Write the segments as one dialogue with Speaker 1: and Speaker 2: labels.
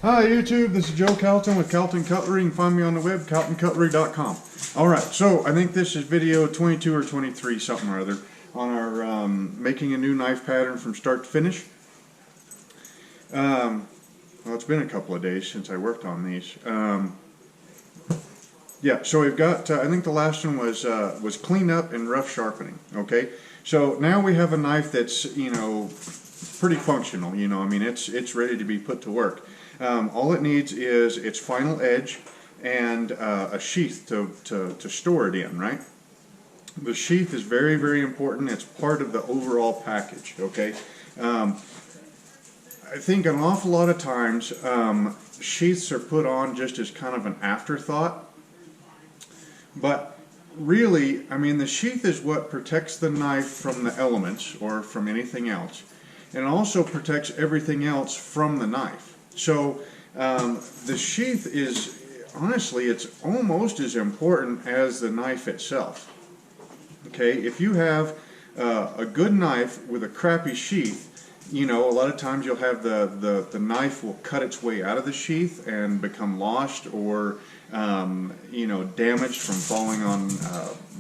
Speaker 1: Hi YouTube, this is Joe Calton with Calton Cutlery. You can find me on the web, caltoncutlery.com. Alright, so I think this is video 22 or 23, something or other, on our making a new knife pattern from start to finish. Well, it's been a couple of days since I worked on these. Yeah, so we've got, I think the last one was cleanup and rough sharpening, okay? So now we have a knife that's, you know, pretty functional, you know, I mean, it's ready to be put to work. All it needs is its final edge and a sheath to store it in, right? The sheath is very, very important. It's part of the overall package, okay? I think an awful lot of times sheaths are put on just as kind of an afterthought. But really, I mean, the sheath is what protects the knife from the elements or from anything else. And also protects everything else from the knife. So the sheath is, honestly, it's almost as important as the knife itself. Okay, if you have a good knife with a crappy sheath, you know, a lot of times you'll have the knife will cut its way out of the sheath and become lost or, you know, damaged from falling on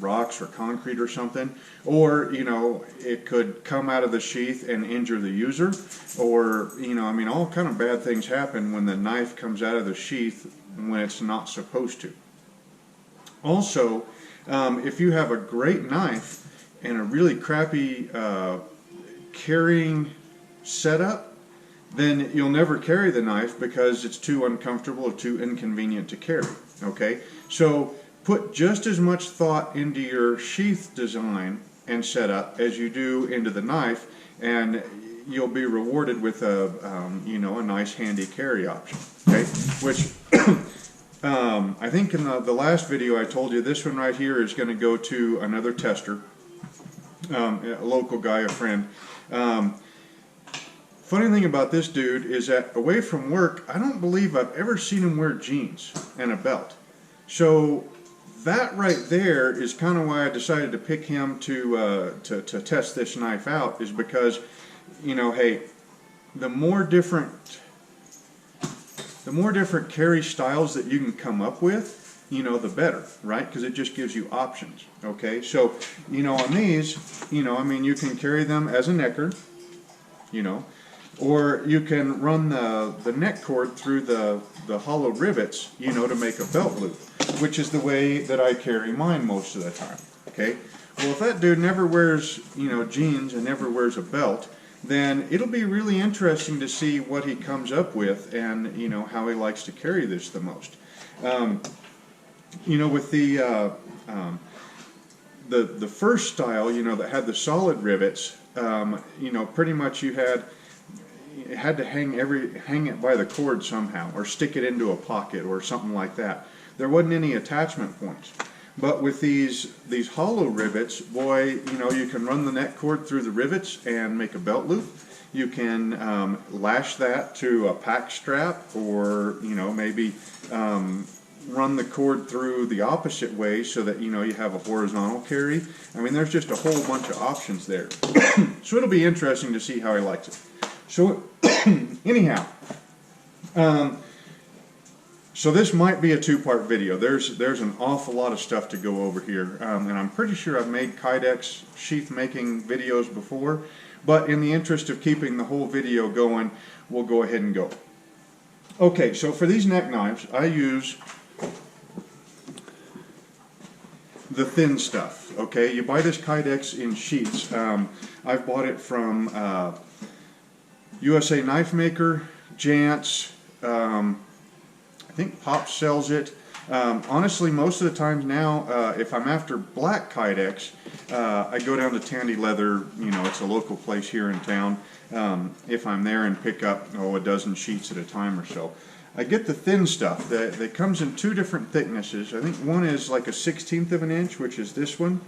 Speaker 1: rocks or concrete or something. Or, you know, it could come out of the sheath and injure the user. Or, you know, I mean, all kind of bad things happen when the knife comes out of the sheath when it's not supposed to. Also, if you have a great knife and a really crappy carrying setup, then you'll never carry the knife because it's too uncomfortable or too inconvenient to carry. Okay, so put just as much thought into your sheath design and setup as you do into the knife, and you'll be rewarded with a you know, a nice handy carry option. Okay, which I think in the last video I told you this one right here is going to go to another tester, a local guy, a friend. Funny thing about this dude is that away from work, I don't believe I've ever seen him wear jeans and a belt. So that right there is kind of why I decided to pick him to test this knife out, is because, you know, hey, the more different carry styles that you can come up with, you know, the better, right? Because it just gives you options, okay? So, you know, on these, you know, I mean, you can carry them as a necker, you know, or you can run the neck cord through the hollow rivets, you know, to make a belt loop, which is the way that I carry mine most of the time, okay? Well, if that dude never wears, you know, jeans and never wears a belt, then it'll be really interesting to see what he comes up with and, you know, how he likes to carry this the most. You know, with the first style, you know, that had the solid rivets, you know, pretty much you had to hang it by the cord somehow, or stick it into a pocket or something like that. There wasn't any attachment points. But with these hollow rivets, boy, you know, you can run the neck cord through the rivets and make a belt loop. You can lash that to a pack strap, or, you know, maybe run the cord through the opposite way so that, you know, you have a horizontal carry. I mean, there's just a whole bunch of options there. So it'll be interesting to see how he likes it. So anyhow, so this might be a two-part video. There's an awful lot of stuff to go over here, and I'm pretty sure I've made kydex sheath making videos before, but in the interest of keeping the whole video going, we'll go ahead and go. Okay, so for these neck knives, I use the thin stuff. Okay, you buy this kydex in sheets. I've bought it from USA Knife Maker, Jantz, I think Pop sells it. Honestly, most of the times now, if I'm after black kydex, I go down to Tandy Leather. You know, it's a local place here in town. If I'm there, and pick up, oh, a dozen sheets at a time or so. I get the thin stuff that comes in two different thicknesses. I think one is like a 1/16 of an inch, which is this one,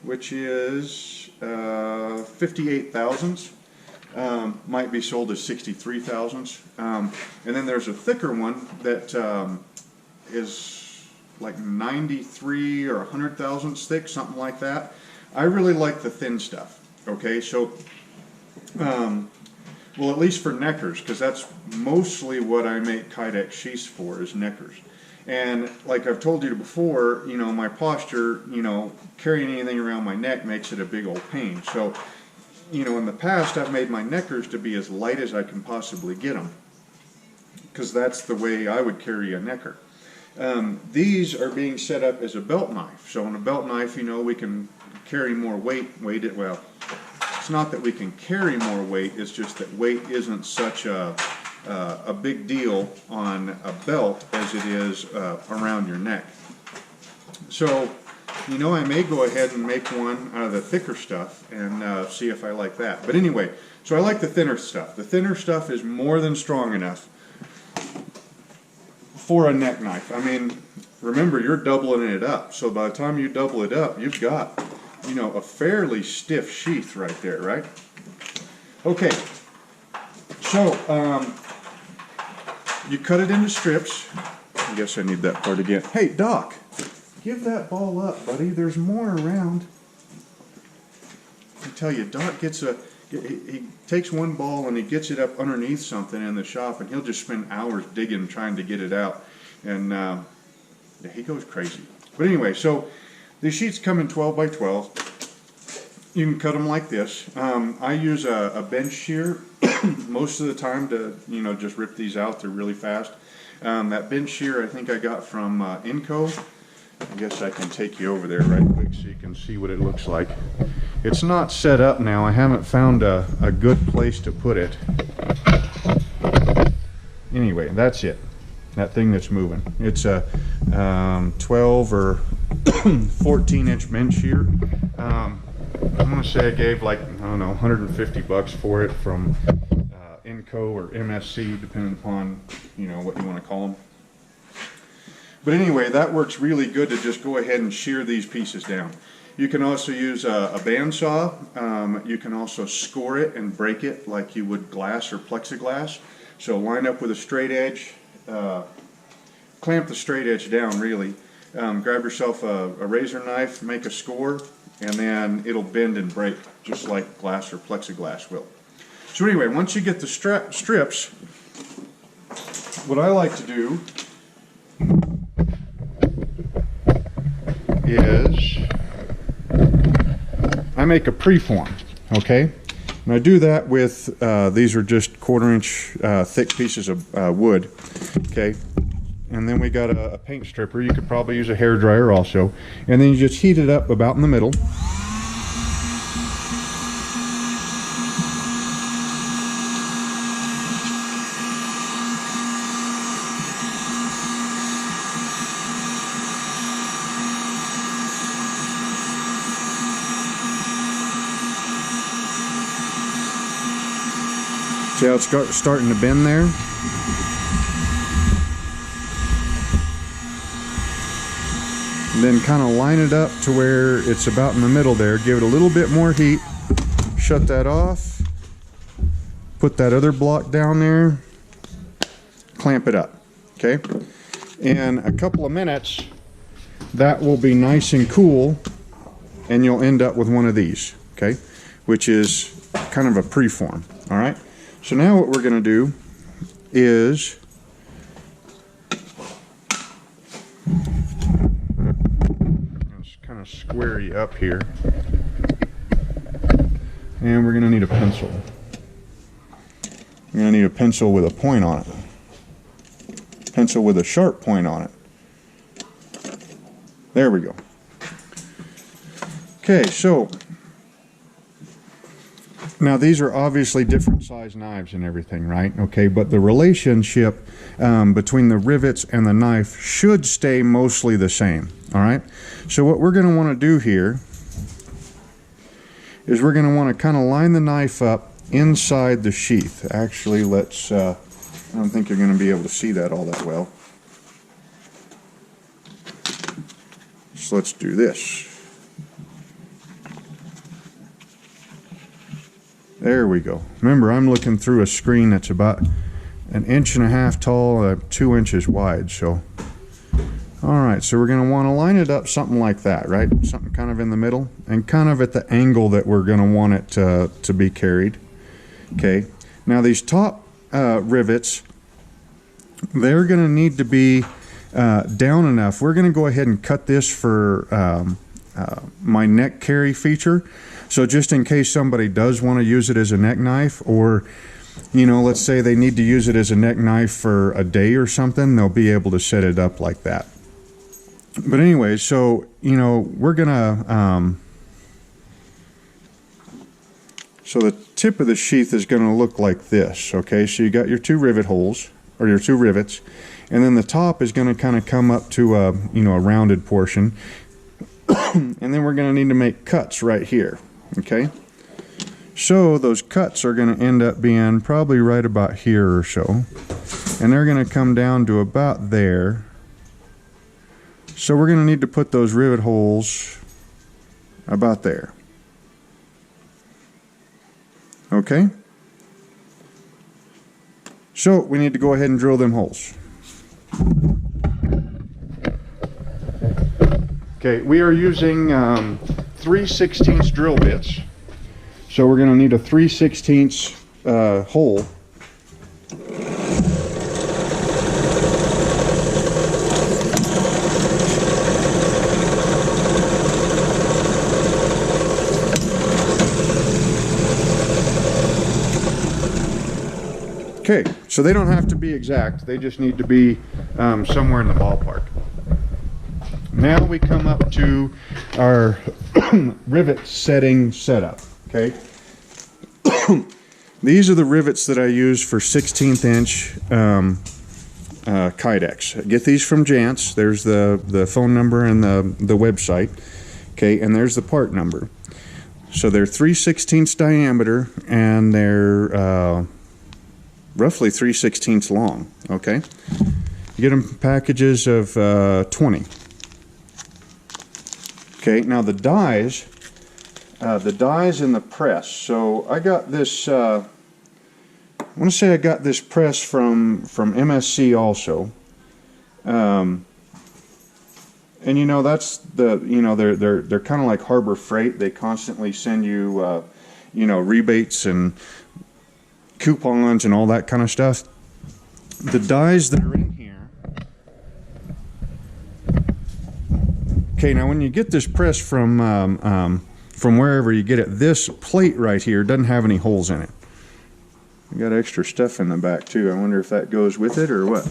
Speaker 1: which is 58 thousandths. Might be sold as 63 thousandths. And then there's a thicker one that is like 93 or 100 thousandths thick, something like that. I really like the thin stuff. Okay, so Well, at least for neckers, because that's mostly what I make kydex sheaths for, is neckers. And like I've told you before, you know, my posture, you know, carrying anything around my neck makes it a big old pain. So, you know, in the past I've made my neckers to be as light as I can possibly get them, because that's the way I would carry a necker. These are being set up as a belt knife. So on a belt knife, you know, we can carry more weight. Well, it's not that we can carry more weight, it's just that weight isn't such a big deal on a belt as it is around your neck. So, you know, I may go ahead and make one out of the thicker stuff and see if I like that. But anyway, so I like the thinner stuff. The thinner stuff is more than strong enough for a neck knife. I mean, remember, you're doubling it up. So by the time you double it up, you've got, you know, a fairly stiff sheath right there, right? Okay, so you cut it into strips. I guess I need that part again. Hey, Doc, give that ball up, buddy. There's more around. I tell you, Doc gets he takes one ball and he gets it up underneath something in the shop, and he'll just spend hours digging trying to get it out, and yeah, he goes crazy. But anyway, so these sheets come in 12 by 12. You can cut them like this. I use a bench shear most of the time to, you know, just rip these out. They're really fast. That bench shear I think I got from Inco. I guess I can take you over there right quick so you can see what it looks like. It's not set up now. I haven't found a good place to put it. Anyway, that's it. That thing that's moving. It's a 12 or 14-inch bench shear. I'm going to say I gave like, I don't know, 150 bucks for it from Inco or MSC, depending upon, you know, what you want to call them. But anyway, that works really good to just go ahead and shear these pieces down. You can also use a bandsaw. You can also score it and break it like you would glass or plexiglass. So line up with a straight edge, clamp the straight edge down really. Grab yourself a razor knife, make a score, and then it'll bend and break just like glass or plexiglass will. So anyway, once you get the strips, what I like to do is I make a preform, okay? And I do that with, these are just 1/4-inch thick pieces of wood, okay? And then we got a paint stripper. You could probably use a hair dryer also. And then you just heat it up about in the middle. See how it's starting to bend there? And then kind of line it up to where it's about in the middle there. Give it a little bit more heat. Shut that off. Put that other block down there. Clamp it up. Okay? In a couple of minutes, that will be nice and cool, and you'll end up with one of these. Okay? Which is kind of a preform. All right? So now what we're going to do is just kind of square you up here, and we're going to need a pencil. We're going to need a pencil with a point on it. Pencil with a sharp point on it. There we go. Okay, so now these are obviously different size knives and everything, right? Okay, but the relationship between the rivets and the knife should stay mostly the same, all right? So what we're going to want to do here is we're going to want to kind of line the knife up inside the sheath. Actually, let's, I don't think you're going to be able to see that all that well. So let's do this. There we go. Remember, I'm looking through a screen that's about 1.5 inches tall, 2 inches wide. So, all right, so we're going to want to line it up something like that, right? Something kind of in the middle and kind of at the angle that we're going to want it to be carried. Okay. Now these top rivets, they're going to need to be down enough. We're going to go ahead and cut this for my neck carry feature. So just in case somebody does want to use it as a neck knife, or you know, let's say they need to use it as a neck knife for a day or something, they'll be able to set it up like that. But anyway, so you know, we're gonna so the tip of the sheath is going to look like this. Okay, so you got your two rivet holes, or your two rivets, and then the top is going to kind of come up to a, you know, a rounded portion. And then we're going to need to make cuts right here. Okay, so those cuts are going to end up being probably right about here or so, and they're going to come down to about there. So we're going to need to put those rivet holes about there. Okay, so we need to go ahead and drill them holes. Okay, we are using 3/16 drill bits, so we're going to need a 3/16 hole. Okay, so they don't have to be exact, they just need to be somewhere in the ballpark. Now we come up to our rivet setting setup. Okay, these are the rivets that I use for 16th inch kydex. Get these from Jantz. There's the phone number and the website. Okay, and there's the part number. So they're 3/16 diameter, and they're roughly 3/16 long. Okay, you get them packages of 20. Okay, now the dies in the press. So I got this, I want to say I got this press from MSC also. And you know, that's the, you know, they're kind of like Harbor Freight. They constantly send you, you know, rebates and coupons and all that kind of stuff. The dies that are in here. Okay, now when you get this press from wherever you get it, this plate right here doesn't have any holes in it. You got extra stuff in the back too. I wonder if that goes with it or what.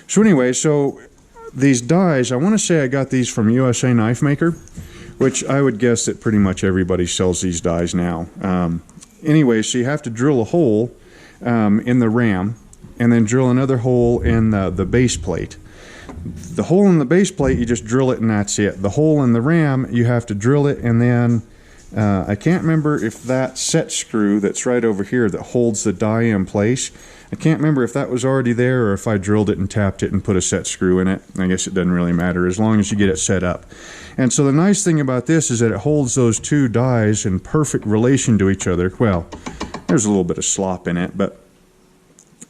Speaker 1: So anyway, so these dies, I want to say I got these from USA Knife Maker, which I would guess that pretty much everybody sells these dies now. Anyway, so you have to drill a hole in the ram, and then drill another hole in the base plate. The hole in the base plate, you just drill it and that's it. The hole in the ram, you have to drill it, and then I can't remember if that set screw that's right over here that holds the die in place, I can't remember if that was already there or if I drilled it and tapped it and put a set screw in it. I guess it doesn't really matter as long as you get it set up. And so the nice thing about this is that it holds those two dies in perfect relation to each other. Well, there's a little bit of slop in it, but,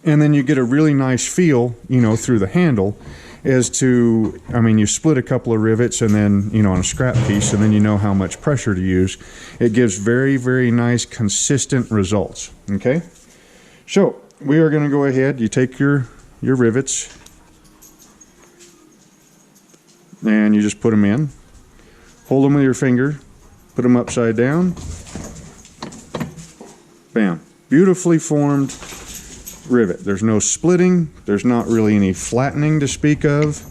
Speaker 1: and then you get a really nice feel, you know, through the handle as to, I mean, you split a couple of rivets and then, you know, on a scrap piece, and then you know how much pressure to use. It gives very, very nice, consistent results. Okay, so we are going to go ahead. You take your rivets and you just put them in. Hold them with your finger. Put them upside down. Bam! Beautifully formed rivet. There's no splitting, there's not really any flattening to speak of.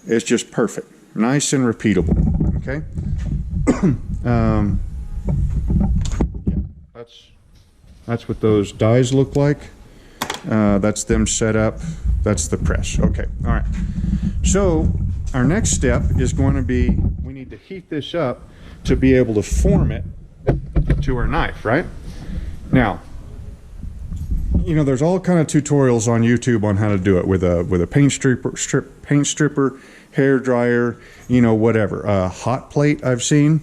Speaker 1: It's just perfect, nice and repeatable. Okay. Yeah, that's what those dies look like. That's them set up. That's the press. Okay, all right, so our next step is going to be, we need to heat this up to be able to form it to our knife. Right now, you know, there's all kind of tutorials on YouTube on how to do it with a paint stripper, hair dryer, you know, whatever. Hot plate I've seen.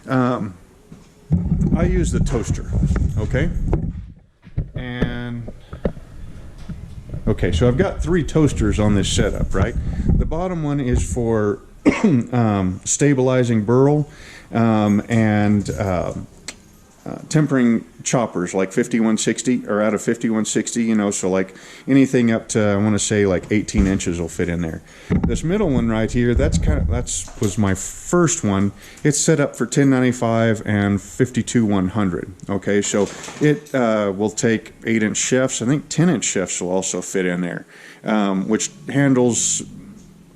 Speaker 1: I use the toaster. Okay. And okay, so I've got 3 toasters on this setup, right? The bottom one is for stabilizing burl and tempering choppers, like 5160 or out of 5160, you know, so like anything up to, I want to say like 18 inches will fit in there. This middle one right here, that's was my first one. It's set up for 1095 and 52-100. Okay, so it will take 8-inch sheaths. I think 10-inch sheaths will also fit in there, which handles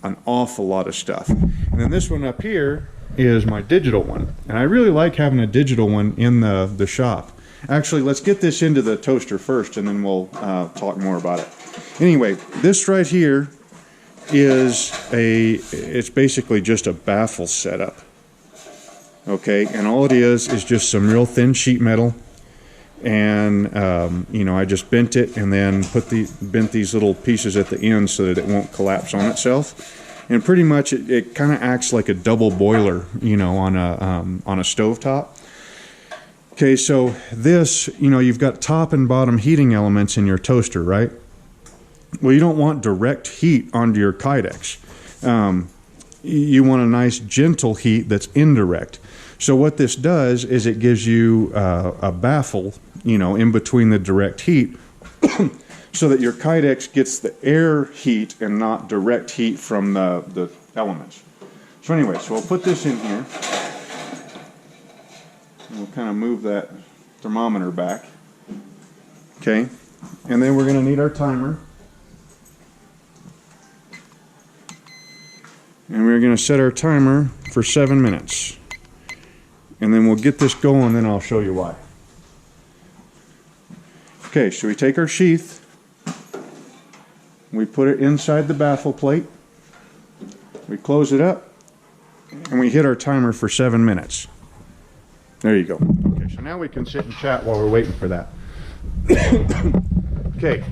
Speaker 1: an awful lot of stuff. And then this one up here is my digital one, and I really like having a digital one in the shop. Actually, let's get this into the toaster first, and then we'll talk more about it. Anyway, this right here is it's basically just a baffle setup. Okay, and all it is just some real thin sheet metal, and you know, I just bent it and then bent these little pieces at the end so that it won't collapse on itself. And pretty much it kind of acts like a double boiler, you know, on a stovetop. Okay, so this, you know, you've got top and bottom heating elements in your toaster, right? Well, you don't want direct heat onto your kydex. You want a nice gentle heat that's indirect. So what this does is it gives you a baffle, you know, in between the direct heat, so that your kydex gets the air heat and not direct heat from the elements. So anyway, so we'll put this in here. And we'll kind of move that thermometer back. Okay, and then we're going to need our timer. And we're going to set our timer for 7 minutes. And then we'll get this going, then I'll show you why. Okay, so we take our sheath. We put it inside the baffle plate. We close it up. And we hit our timer for 7 minutes. There you go. Okay, so now we can sit and chat while we're waiting for that. Okay,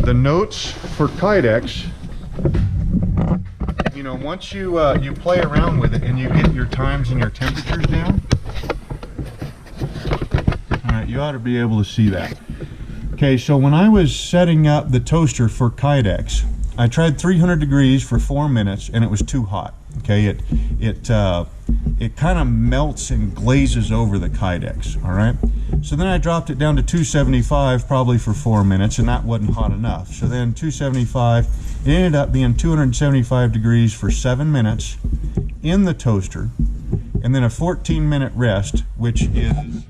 Speaker 1: the notes for kydex. You know, once you play around with it and you get your times and your temperatures down, all right, you ought to be able to see that. Okay, so when I was setting up the toaster for kydex, I tried 300 degrees for 4 minutes and it was too hot. Okay, it kind of melts and glazes over the kydex. All right, so then I dropped it down to 275 probably for 4 minutes, and that wasn't hot enough. So then 275, it ended up being 275 degrees for 7 minutes in the toaster, and then a 14-minute rest, which is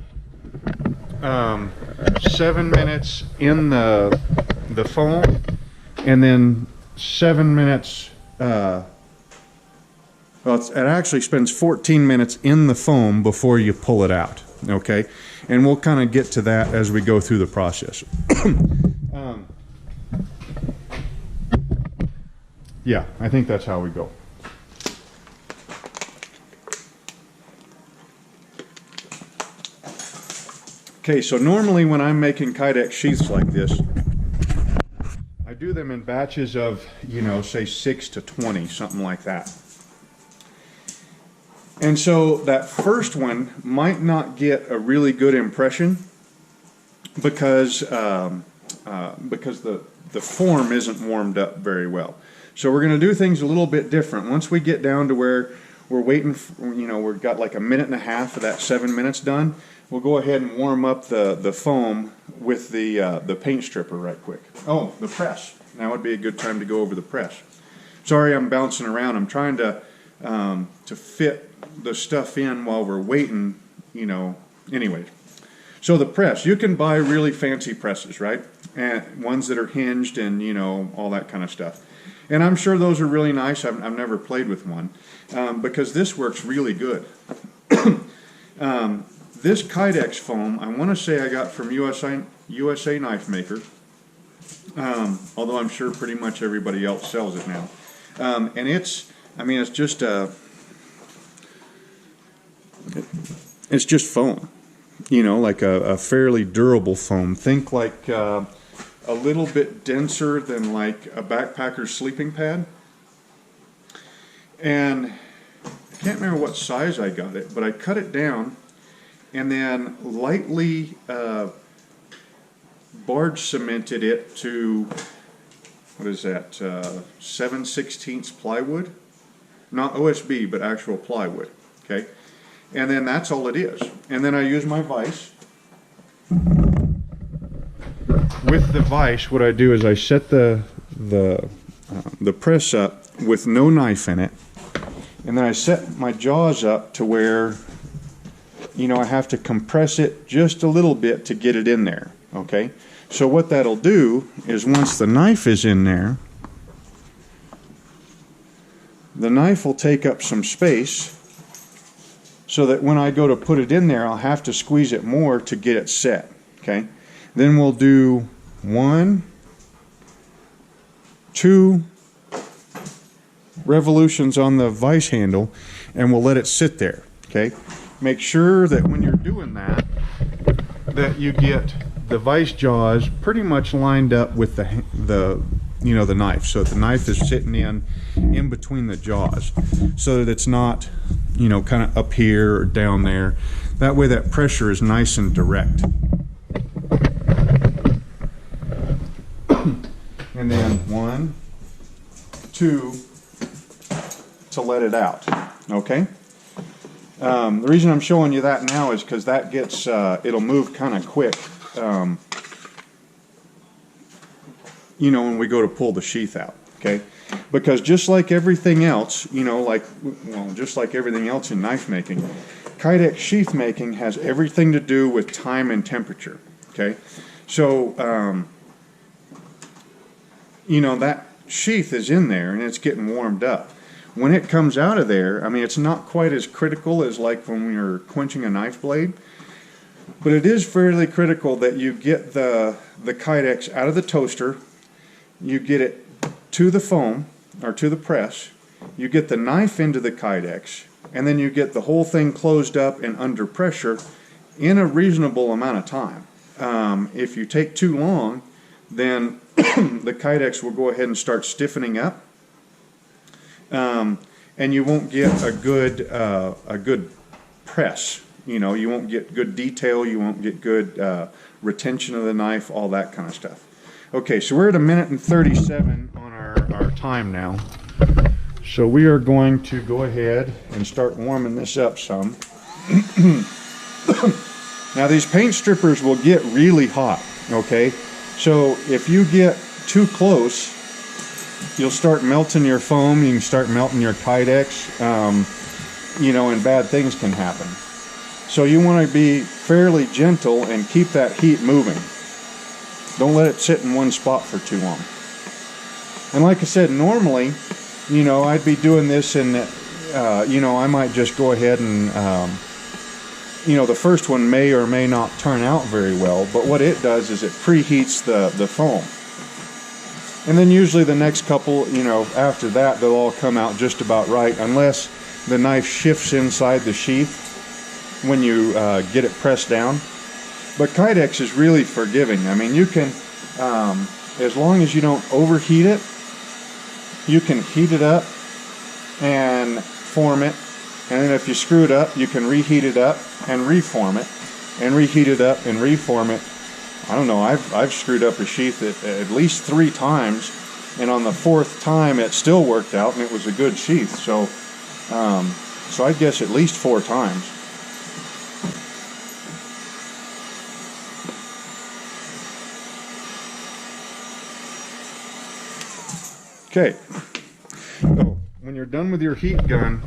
Speaker 1: 7 minutes in the foam, and then 7 minutes. Well, it actually spends 14 minutes in the foam before you pull it out. Okay, and we'll kind of get to that as we go through the process. Yeah, I think that's how we go. Okay, so normally when I'm making kydex sheaths like this, I do them in batches of, you know, say 6 to 20, something like that. And so that first one might not get a really good impression because the form isn't warmed up very well. So we're going to do things a little bit different. Once we get down to where we're waiting, you know, we've got like a minute and a half of that 7 minutes done, we'll go ahead and warm up the foam with the paint stripper right quick. Oh, the press. Now would be a good time to go over the press. Sorry, I'm bouncing around. I'm trying to fit the stuff in while we're waiting, you know. Anyway, so the press, you can buy really fancy presses, right? And ones that are hinged and, you know, all that kind of stuff. And I'm sure those are really nice. I've never played with one because this works really good. This kydex foam, I want to say I got from USA Knife Maker, although I'm sure pretty much everybody else sells it now. And it's just it's just foam, you know, like a fairly durable foam. Think like a little bit denser than like a backpacker's sleeping pad. And I can't remember what size I got it, but I cut it down and then lightly barge cemented it to, what is that, 7/16 plywood? Not OSB, but actual plywood, okay? And then that's all it is. And then I use my vise, With the vise, what I do is I set the press up with no knife in it, and then I set my jaws up to where, you know, I have to compress it just a little bit to get it in there, okay? So what that'll do is once the knife is in there, the knife will take up some space so that when I go to put it in there, I'll have to squeeze it more to get it set, okay? Then we'll do 1, 2 revolutions on the vise handle, and we'll let it sit there, okay? Make sure that when you're doing that, that you get the vise jaws pretty much lined up with the you know, the knife, so that the knife is sitting in between the jaws, so that it's not, you know, kind of up here or down there. That way that pressure is nice and direct. And then 1, 2 to let it out, okay? The reason I'm showing you that now is because that gets, it'll move kind of quick, you know, when we go to pull the sheath out, okay? Because just like everything else, you know, well, just like everything else in knife making, kydex sheath making has everything to do with time and temperature, okay? So, you know, that sheath is in there and it's getting warmed up. When it comes out of there, I mean, it's not quite as critical as like when you're quenching a knife blade, but it is fairly critical that you get the kydex out of the toaster, you get it to the foam, or to the press, you get the knife into the kydex, and then you get the whole thing closed up and under pressure in a reasonable amount of time. If you take too long, then the kydex will go ahead and start stiffening up, and you won't get a good press. You know, you won't get good detail, you won't get good retention of the knife, all that kind of stuff. Okay, so we're at 1:37 on our time now. So we are going to go ahead and start warming this up some. Now these paint strippers will get really hot, okay? So if you get too close, you'll start melting your foam, you can start melting your kydex, you know, and bad things can happen. So you want to be fairly gentle and keep that heat moving. Don't let it sit in one spot for too long. And like I said, normally, you know, I'd be doing this and, you know, I might just go ahead and, you know, the first one may or may not turn out very well, but what it does is it preheats the foam. And then usually the next couple, you know, after that, they'll all come out just about right, unless the knife shifts inside the sheath when you get it pressed down. But kydex is really forgiving. I mean, you can, as long as you don't overheat it, you can heat it up and form it. And then if you screw it up, you can reheat it up and reform it, and reheat it up and reform it. I don't know, I've screwed up a sheath at least 3 times, and on the 4th time it still worked out and it was a good sheath. So, so I'd guess at least 4 times. Okay, so when you're done with your heat gun,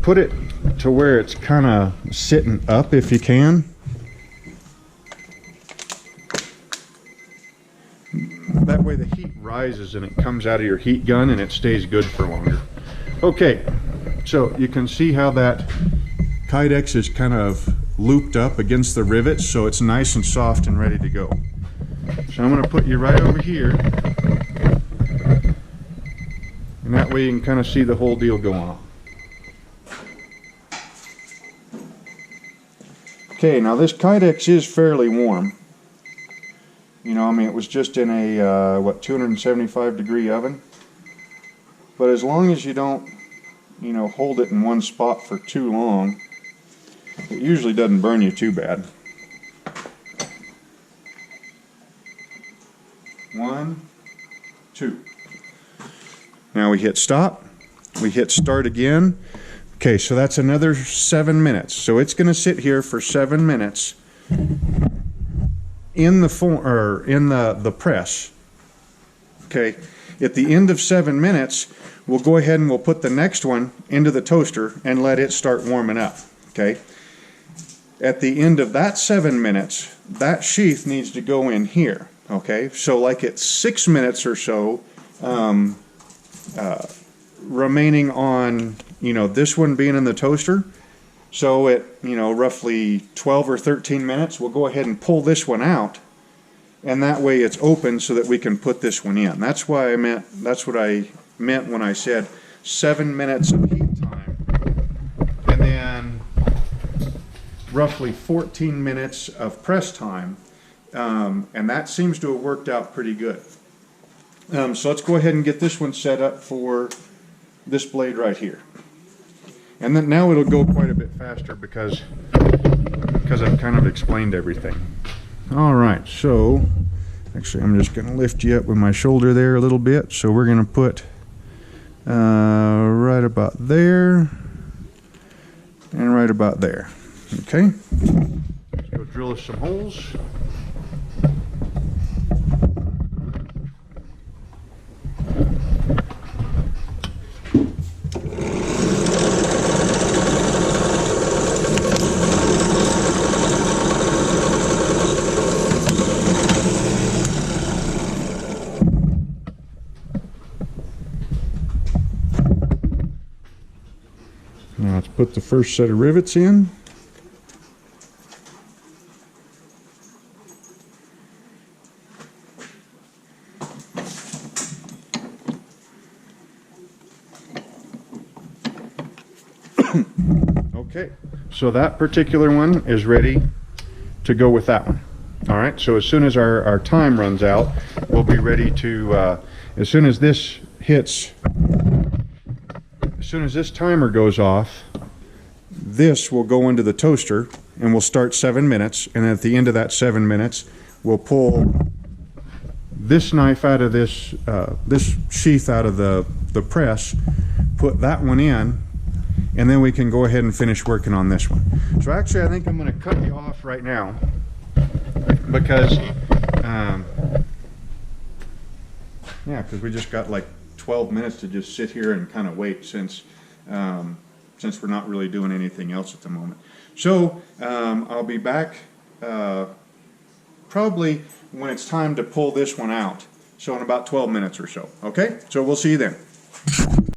Speaker 1: put it to where it's kind of sitting up if you can. That way the heat rises and it comes out of your heat gun and it stays good for longer. Okay, so you can see how that kydex is kind of looped up against the rivets, so it's nice and soft and ready to go. So I'm going to put you right over here, and that way you can kind of see the whole deal go on. Okay, now this kydex is fairly warm. You know, I mean, it was just in a, what, 275 degree oven. But as long as you don't, you know, hold it in one spot for too long, it usually doesn't burn you too bad. 1, 2. Now we hit stop. We hit start again. Okay, so that's another 7 minutes. So it's going to sit here for 7 minutes in the form, or in the press. Okay, at the end of 7 minutes, we'll go ahead and we'll put the next one into the toaster and let it start warming up. Okay, at the end of that 7 minutes, that sheath needs to go in here. Okay, so like at 6 minutes or so, remaining on, this one being in the toaster. So at, roughly 12 or 13 minutes, we'll go ahead and pull this one out, and that way it's open so that we can put this one in. That's what I meant when I said 7 minutes of heat time, and then roughly 14 minutes of press time, and that seems to have worked out pretty good. So let's go ahead and get this one set up for this blade right here. And then now it'll go quite a bit faster because I've kind of explained everything. All right, so actually I'm just going to lift you up with my shoulder there a little bit. So we're going to put right about there and right about there. Okay, let's go drill us some holes. Now let's put the first set of rivets in. Okay, so that particular one is ready to go with that one. All right, so as soon as our time runs out, we'll be ready to, as soon as this hits, as soon as this timer goes off, this will go into the toaster and we'll start 7 minutes, and at the end of that 7 minutes, we'll pull this knife out of this, this sheath out of the press, put that one in, and then we can go ahead and finish working on this one. So actually I think I'm going to cut you off right now because because we just got like 12 minutes to just sit here and kind of wait since we're not really doing anything else at the moment. So I'll be back probably when it's time to pull this one out. So in about 12 minutes or so. Okay, so we'll see you then.